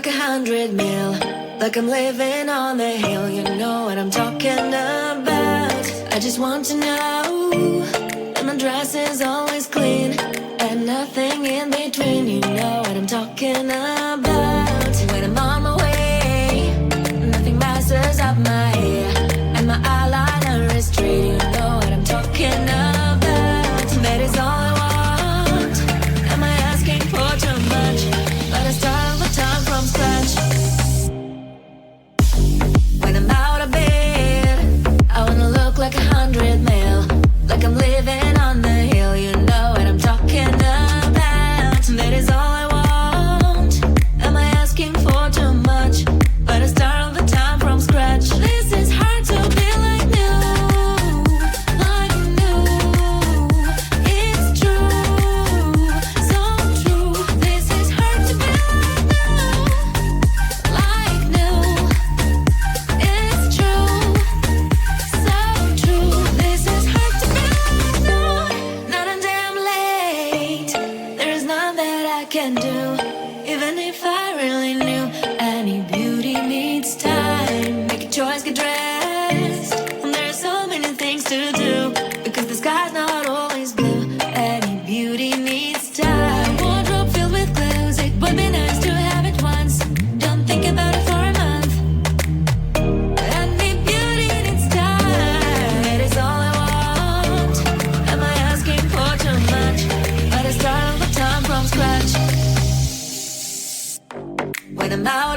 like 100 mil, like I'm living on the hill. You know what I'm talking about. I just want to know, am I dress is always clean and nothing in between. You know what I'm talking about. When I'm on my way, nothing messes up my hair, and my eyeliner is straight. You know what I'm talking about. That is all I want. Am I asking for too much? But I start all the time from scratch. When I'm out of bed, I wanna look like 100 mil, like I'm living on the hill. You know what I'm talking about. That is all I want. Am I asking for too much? But I start all the time from scratch. This is hard to be like new, like new. It's true, so true. This is hard to be like new, it's true, so true. This is hard to be like new. Not a damn late. There's none that I can do, even if I really knew. Any beauty needs time. Make a choice, get dressed. And there's so many things to do, because the sky's not always blue. Any beauty needs time. Wardrobe filled with clothes, it would be nice to have it once. Don't think about it for a month. Any beauty needs time. That is all I want. Am I asking for too much? But I start all the time from scratch. When I'm out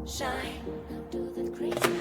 shine. Now do the crazy